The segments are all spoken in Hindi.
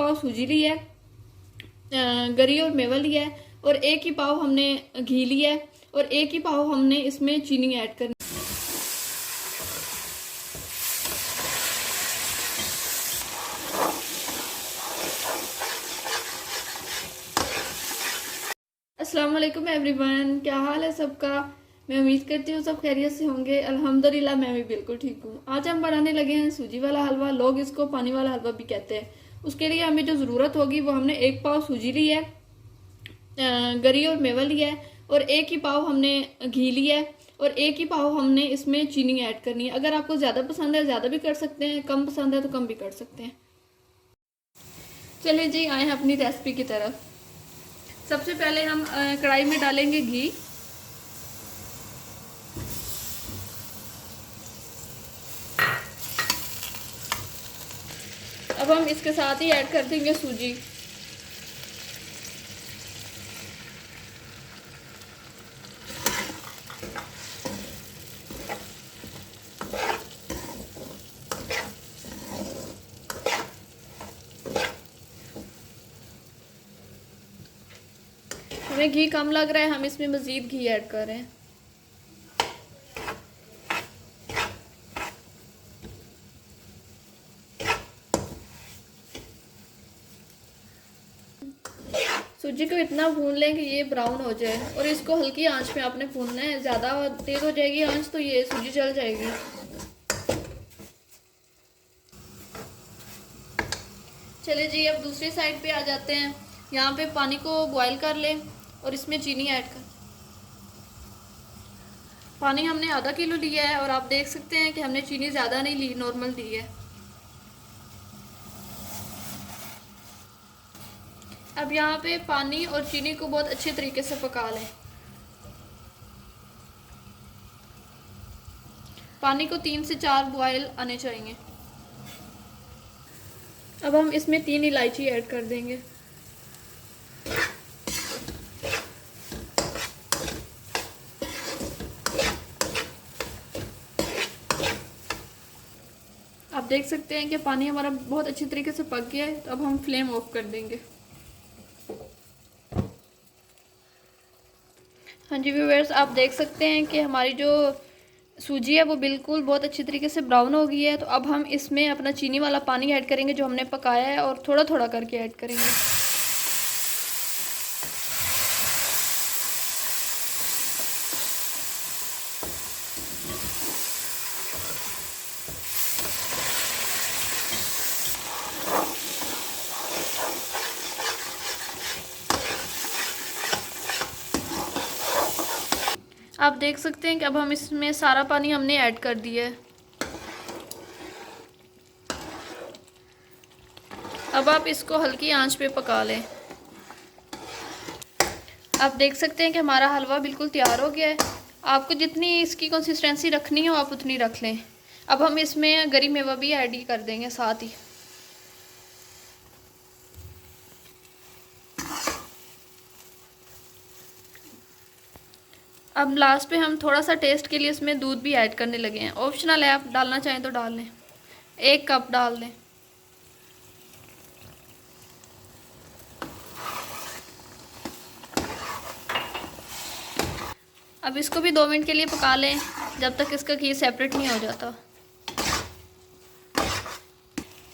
पाव सूजी ली है, गरी और मेवा लिया है, और 1 ही पाव हमने घी लिया है, और 1 ही पाव हमने इसमें चीनी ऐड करनी। अस्सलाम वालेकुम एवरीवन, क्या हाल है सबका। मैं उम्मीद करती हूँ सब खैरियत से होंगे। अल्हम्दुलिल्लाह मैं भी बिल्कुल ठीक हूँ। आज हम बनाने लगे हैं सूजी वाला हलवा। लोग इसको पानी वाला हलवा भी कहते हैं। उसके लिए हमें जो ज़रूरत होगी वो हमने 1 पाव सूजी ली है, गरी और मेवा लिया है, और 1 ही पाव हमने घी लिया है, और 1 ही पाव हमने इसमें चीनी ऐड करनी है। अगर आपको ज़्यादा पसंद है ज़्यादा भी कर सकते हैं, कम पसंद है तो कम भी कर सकते हैं। चलिए जी आए हैं अपनी रेसिपी की तरफ। सबसे पहले हम कढ़ाई में डालेंगे घी। अब हम इसके साथ ही ऐड कर देंगे सूजी। हमें घी कम लग रहा है, हम इसमें मज़ीद घी ऐड कर रहे हैं। सूजी को इतना भून लें कि ये ब्राउन हो जाए, और इसको हल्की आंच पे आपने भूनना है। ज़्यादा तेज़ हो जाएगी आंच तो ये सूजी जल जाएगी। चलिए जी अब दूसरी साइड पे आ जाते हैं। यहाँ पे पानी को बॉईल कर लें और इसमें चीनी ऐड कर। पानी हमने आधा किलो लिया है, और आप देख सकते हैं कि हमने चीनी ज़्यादा नहीं ली, नॉर्मल ली है। अब यहाँ पे पानी और चीनी को बहुत अच्छे तरीके से पका लें। पानी को 3 से 4 बॉयल आने चाहिए। अब हम इसमें 3 इलायची ऐड कर देंगे। आप देख सकते हैं कि पानी हमारा बहुत अच्छी तरीके से पक गया है। तो अब हम फ्लेम ऑफ कर देंगे। हाँ जी व्यूअर्स, आप देख सकते हैं कि हमारी जो सूजी है वो बिल्कुल बहुत अच्छी तरीके से ब्राउन हो गई है। तो अब हम इसमें अपना चीनी वाला पानी ऐड करेंगे जो हमने पकाया है, और थोड़ा थोड़ा करके ऐड करेंगे। आप देख सकते हैं कि अब हम इसमें सारा पानी हमने ऐड कर दिया है। अब आप इसको हल्की आंच पे पका लें। आप देख सकते हैं कि हमारा हलवा बिल्कुल तैयार हो गया है। आपको जितनी इसकी कंसिस्टेंसी रखनी हो आप उतनी रख लें। अब हम इसमें गरी मेवा भी ऐड ही कर देंगे साथ ही। अब लास्ट पे हम थोड़ा सा टेस्ट के लिए इसमें दूध भी ऐड करने लगे हैं। ऑप्शनल है, आप डालना चाहें तो डाल लें। 1 कप डाल दें। अब इसको भी 2 मिनट के लिए पका लें, जब तक इसका घी सेपरेट नहीं हो जाता।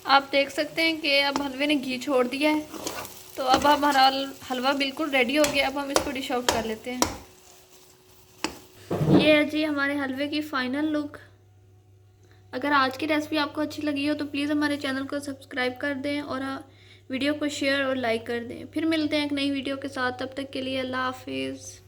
आप देख सकते हैं कि अब हलवे ने घी छोड़ दिया है। तो अब हमारा हलवा बिल्कुल रेडी हो गया। अब हम इसको डिश आउट कर लेते हैं। ये है जी हमारे हलवे की फ़ाइनल लुक। अगर आज की रेसिपी आपको अच्छी लगी हो तो प्लीज़ हमारे चैनल को सब्सक्राइब कर दें, और वीडियो को शेयर और लाइक कर दें। फिर मिलते हैं एक नई वीडियो के साथ। तब तक के लिए अल्लाह हाफिज़।